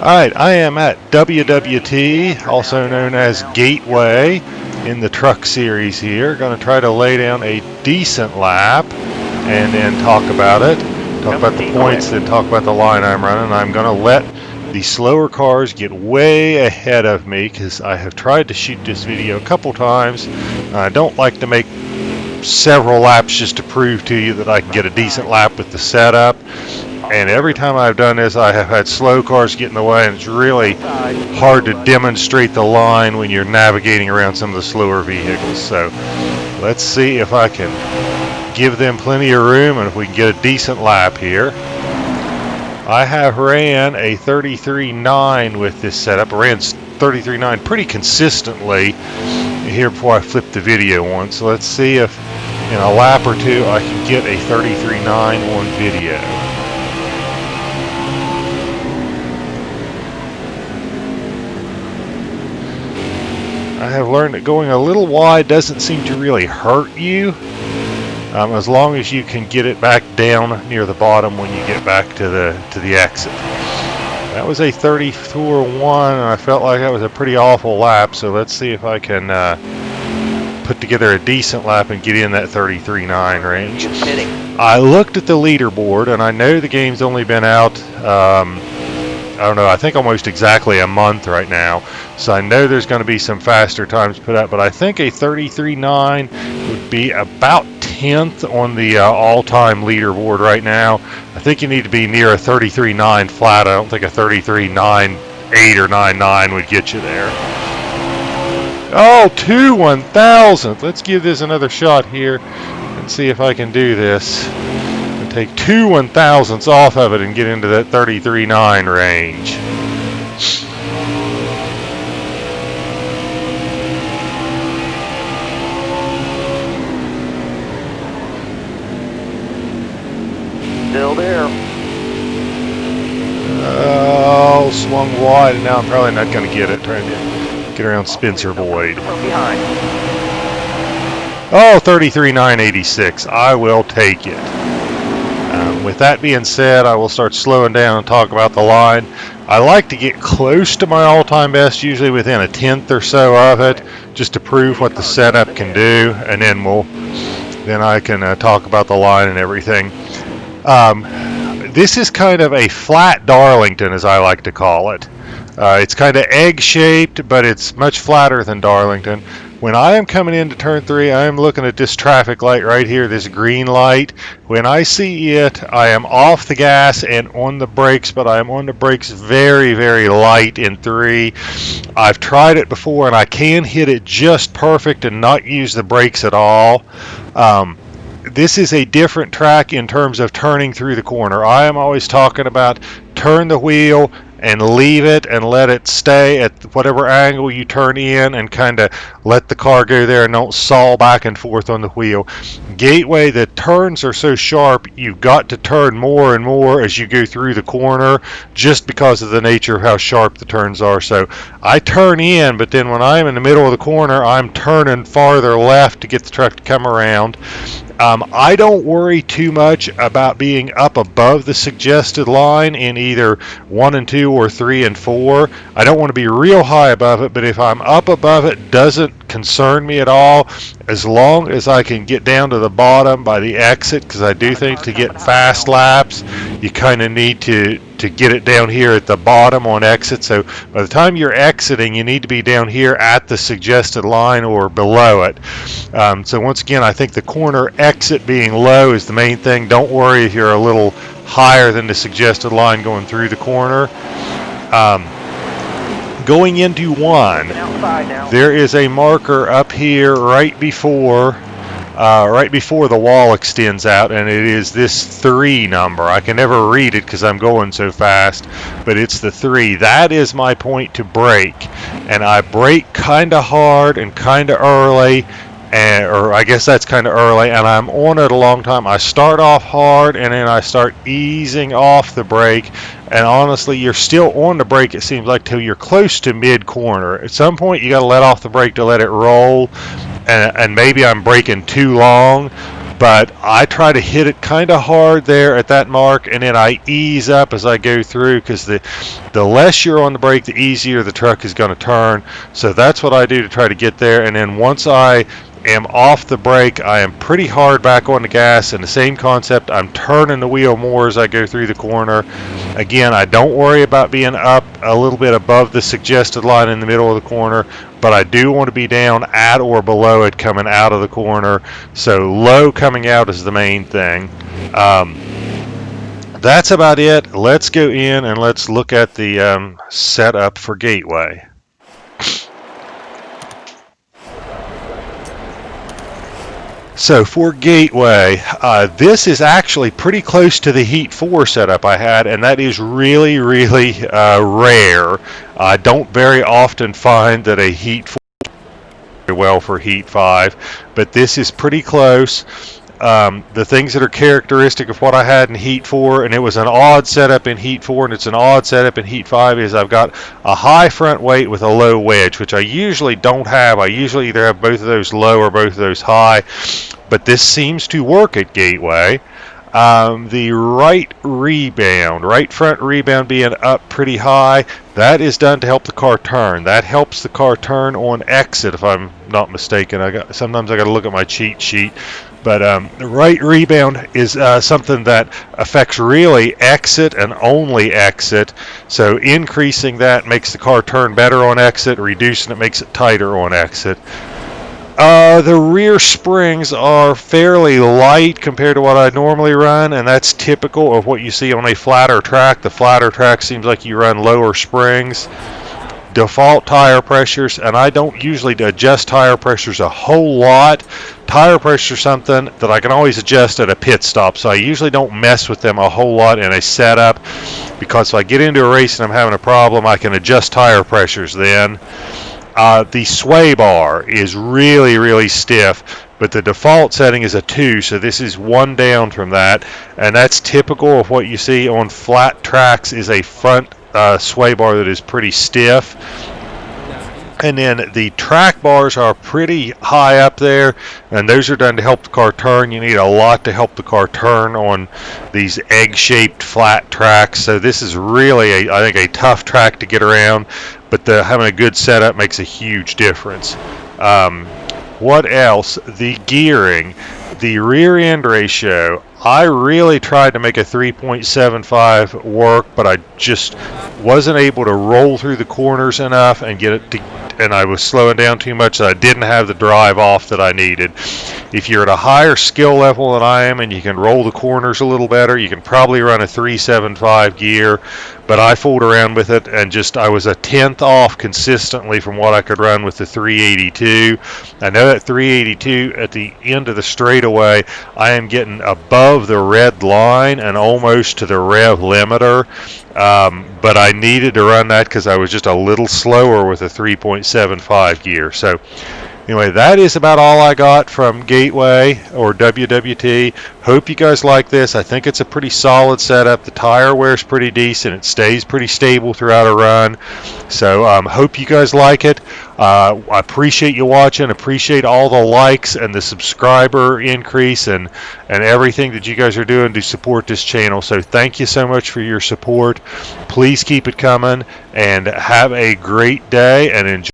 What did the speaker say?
Alright, I am at WWT, also known as Gateway, in the truck series here. Going to try to lay down a decent lap and then talk about it. Talk about the points, then talk about the line I'm running. I'm going to let the slower cars get way ahead of me because I have tried to shoot this video a couple times. I don't like to make several laps just to prove to you that I can get a decent lap with the setup. And every time I've done this, I have had slow cars get in the way, and it's really hard to demonstrate the line when you're navigating around some of the slower vehicles. So let's see if I can give them plenty of room and if we can get a decent lap here. I have ran a 33.9 with this setup. I ran 33.9 pretty consistently here before I flipped the video on. So let's see if in a lap or two I can get a 33.9 on video. I have learned that going a little wide doesn't seem to really hurt you, as long as you can get it back down near the bottom when you get back to the exit. That was a 34.1, and I felt like that was a pretty awful lap. So let's see if I can put together a decent lap and get in that 33.9 range. I looked at the leaderboard, and I know the game's only been out, I don't know, I think almost exactly a month right now. So I know there's going to be some faster times put up, but I think a 33.9 would be about 10th on the all-time leaderboard right now. I think you need to be near a 33.9 flat. I don't think a 33.98 or 99 would get you there. Oh, 2 1,000th. Let's give this another shot here and see if I can do this. Take 2 1,000ths off of it and get into that 33.9 range. Still there. Oh, swung wide, and now I'm probably not going to get it. Trying to get around Spencer Boyd. Oh, 33.986. I will take it. With that being said, I will start slowing down and talk about the line. I like to get close to my all-time best, usually within a 10th or so of it, just to prove what the setup can do, and then I can talk about the line and everything. This is kind of a flat Darlington, as I like to call it. It's kind of egg-shaped, but it's much flatter than Darlington. When I am coming into turn 3, I am looking at this traffic light right here, this green light. When I see it, I am off the gas and on the brakes, but I am on the brakes very, very light in 3. I've tried it before, and I can hit it just perfect and not use the brakes at all. This is a different track in terms of turning through the corner. I am always talking about turn the wheel and leave it and let it stay at whatever angle you turn in and kind of let the car go there and don't saw back and forth on the wheel. Gateway, the turns are so sharp, you've got to turn more and more as you go through the corner just because of the nature of how sharp the turns are. So I turn in, but then when I'm in the middle of the corner, I'm turning farther left to get the truck to come around. I don't worry too much about being up above the suggested line in either 1 and 2 or 3 and 4. I don't want to be real high above it, but if I'm up above it, doesn't concern me at all, as long as I can get down to the bottom by the exit, because I do think to get fast laps, you kind of need to get it down here at the bottom on exit. So by the time you're exiting, you need to be down here at the suggested line or below it. So once again, I think the corner exit being low is the main thing. Don't worry if you're a little higher than the suggested line going through the corner. Going into 1, there is a marker up here right before the wall extends out, and it is this 3 number. I can never read it because I'm going so fast, but it's the 3. That is my point to brake, and I brake kind of hard and kind of early, or I guess that's kind of early, and I'm on it a long time. I start off hard, and then I start easing off the brake, and honestly, you're still on the brake, it seems like, till you're close to mid-corner. At some point, you got to let off the brake to let it roll, and maybe I'm braking too long, but I try to hit it kind of hard there at that mark, and then I ease up as I go through, because the less you're on the brake, the easier the truck is going to turn. So that's what I do to try to get there. And then once I am off the brake, I am pretty hard back on the gas, and the same concept, I'm turning the wheel more as I go through the corner. Again, I don't worry about being up a little bit above the suggested line in the middle of the corner, but I do want to be down at or below it coming out of the corner. So low coming out is the main thing. That's about it. Let's go in and let's look at the setup for Gateway. So for Gateway, this is actually pretty close to the Heat 4 setup I had, and that is really, really rare. I don't very often find that a Heat 4 very well for Heat 5, but this is pretty close. The things that are characteristic of what I had in Heat 4, and it was an odd setup in Heat 4, and it's an odd setup in Heat 5, is I've got a high front weight with a low wedge, which I usually don't have. I usually either have both of those low or both of those high, but this seems to work at Gateway. The right front rebound being up pretty high, that is done to help the car turn. That helps the car turn on exit, if I'm not mistaken. Sometimes I got to look at my cheat sheet, but the right rebound is something that affects really exit and only exit. So increasing that makes the car turn better on exit, reducing it makes it tighter on exit. The rear springs are fairly light compared to what I normally run, and that's typical of what you see on a flatter track. The flatter track seems like you run lower springs. Default tire pressures, and I don't usually adjust tire pressures a whole lot. Tire pressure is something that I can always adjust at a pit stop, so I usually don't mess with them a whole lot in a setup, because if I get into a race and I'm having a problem, I can adjust tire pressures then. The sway bar is really, really stiff, but the default setting is a 2, so this is one down from that, and that's typical of what you see on flat tracks, is a front sway bar that is pretty stiff. And then the track bars are pretty high up there, and those are done to help the car turn. You need a lot to help the car turn on these egg-shaped flat tracks. So this is really, I think, a tough track to get around, but having a good setup makes a huge difference. What else? The gearing, the rear end ratio. I really tried to make a 3.75 work, but I just wasn't able to roll through the corners enough and get it to, and I was slowing down too much, so I didn't have the drive off that I needed. If you're at a higher skill level than I am and you can roll the corners a little better, you can probably run a 3.75 gear, but I fooled around with it and I was a tenth off consistently from what I could run with the 382. I know that 382 at the end of the straightaway, I am getting above the red line and almost to the rev limiter. But I needed to run that because I was just a little slower with a 3.75 gear. So anyway, that is about all I got from Gateway or WWT. Hope you guys like this. I think it's a pretty solid setup. The tire wear is pretty decent. It stays pretty stable throughout a run. So hope you guys like it. I appreciate you watching. Appreciate all the likes and the subscriber increase and everything that you guys are doing to support this channel. So thank you so much for your support. Please keep it coming and have a great day and enjoy.